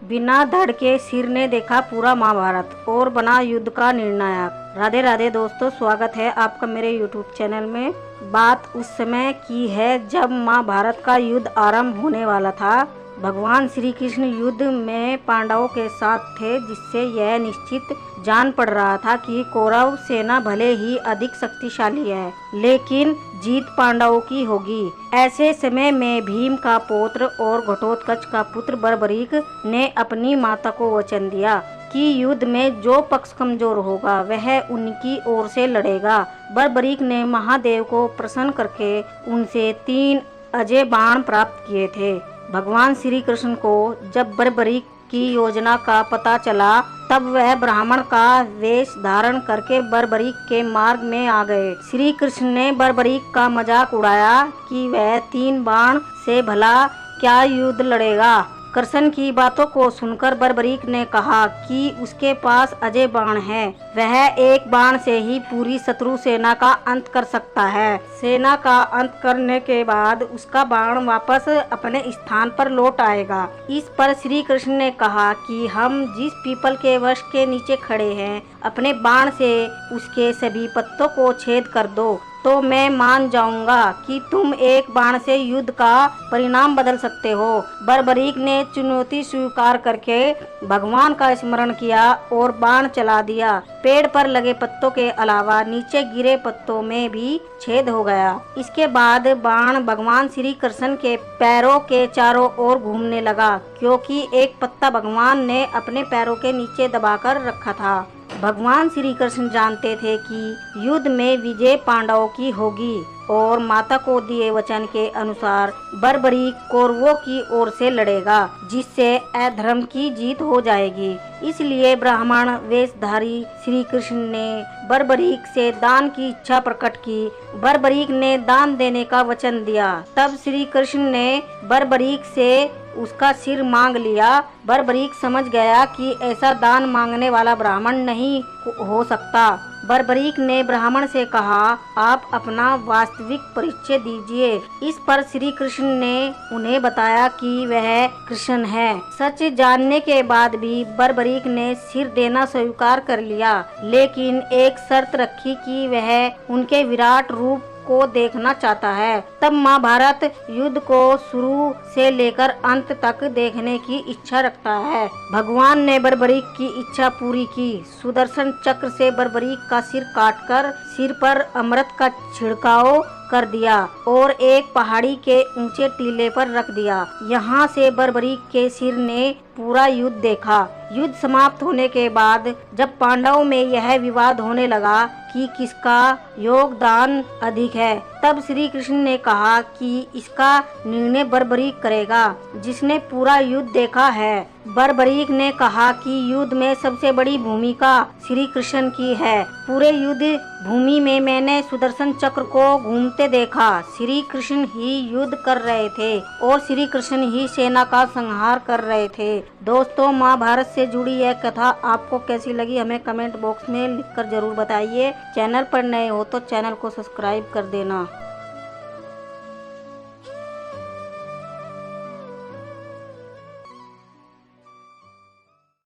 बिना धड़ के सिर ने देखा पूरा महाभारत और बना युद्ध का निर्णायक। राधे राधे दोस्तों, स्वागत है आपका मेरे YouTube चैनल में। बात उस समय की है जब महाभारत का युद्ध आरंभ होने वाला था। भगवान श्री कृष्ण युद्ध में पांडवों के साथ थे, जिससे यह निश्चित जान पड़ रहा था कि कौरव सेना भले ही अधिक शक्तिशाली है, लेकिन जीत पांडवों की होगी। ऐसे समय में भीम का पौत्र और घटोत्कच का पुत्र बर्बरीक ने अपनी माता को वचन दिया कि युद्ध में जो पक्ष कमजोर होगा वह उनकी ओर से लड़ेगा। बर्बरीक ने महादेव को प्रसन्न करके उनसे 3 अजय बाण प्राप्त किए थे। भगवान श्री कृष्ण को जब बर्बरीक की योजना का पता चला, तब वह ब्राह्मण का वेश धारण करके बर्बरीक के मार्ग में आ गए। श्री कृष्ण ने बर्बरीक का मजाक उड़ाया कि वह 3 बाण से भला क्या युद्ध लड़ेगा। कृष्ण की बातों को सुनकर बर्बरीक ने कहा कि उसके पास अजय बाण है, वह एक बाण से ही पूरी शत्रु सेना का अंत कर सकता है। सेना का अंत करने के बाद उसका बाण वापस अपने स्थान पर लौट आएगा। इस पर श्री कृष्ण ने कहा कि हम जिस पीपल के वृक्ष के नीचे खड़े हैं, अपने बाण से उसके सभी पत्तों को छेद कर दो, तो मैं मान जाऊंगा कि तुम एक बाण से युद्ध का परिणाम बदल सकते हो। बर्बरीक ने चुनौती स्वीकार करके भगवान का स्मरण किया और बाण चला दिया। पेड़ पर लगे पत्तों के अलावा नीचे गिरे पत्तों में भी छेद हो गया। इसके बाद बाण भगवान श्री कृष्ण के पैरों के चारों ओर घूमने लगा, क्योंकि एक पत्ता भगवान ने अपने पैरों के नीचे दबाकर रखा था। भगवान श्री कृष्ण जानते थे कि युद्ध में विजय पांडवों की होगी और माता को दिए वचन के अनुसार बर्बरीक कौरवों की ओर से लड़ेगा, जिससे अधर्म की जीत हो जाएगी। इसलिए ब्राह्मण वेशधारी श्री कृष्ण ने बर्बरीक से दान की इच्छा प्रकट की। बर्बरीक ने दान देने का वचन दिया। तब श्री कृष्ण ने बर्बरीक से उसका सिर मांग लिया। बर्बरीक समझ गया कि ऐसा दान मांगने वाला ब्राह्मण नहीं हो सकता। बर्बरीक ने ब्राह्मण से कहा, आप अपना वास्तविक परिचय दीजिए। इस पर श्री कृष्ण ने उन्हें बताया कि वह कृष्ण है। सच जानने के बाद भी बर्बरीक ने सिर देना स्वीकार कर लिया, लेकिन एक शर्त रखी कि वह उनके विराट रूप को देखना चाहता है। तब महाभारत युद्ध को शुरू से लेकर अंत तक देखने की इच्छा रखता है। भगवान ने बर्बरीक की इच्छा पूरी की। सुदर्शन चक्र से बर्बरीक का सिर काटकर सिर पर अमृत का छिड़काव कर दिया और एक पहाड़ी के ऊंचे टीले पर रख दिया। यहाँ से बर्बरीक के सिर ने पूरा युद्ध देखा। युद्ध समाप्त होने के बाद जब पांडवों में यह विवाद होने लगा कि किसका योगदान अधिक है, तब श्री कृष्ण ने कहा कि इसका निर्णय बर्बरीक करेगा, जिसने पूरा युद्ध देखा है। बर्बरीक ने कहा कि युद्ध में सबसे बड़ी भूमिका श्री कृष्ण की है। पूरे युद्ध भूमि में मैंने सुदर्शन चक्र को घूमते देखा। श्री कृष्ण ही युद्ध कर रहे थे और श्री कृष्ण ही सेना का संहार कर रहे थे। दोस्तों, महाभारत से जुड़ी यह कथा आपको कैसी लगी हमें कमेंट बॉक्स में लिखकर जरूर बताइए। चैनल पर नए हो तो चैनल को सब्सक्राइब कर देना।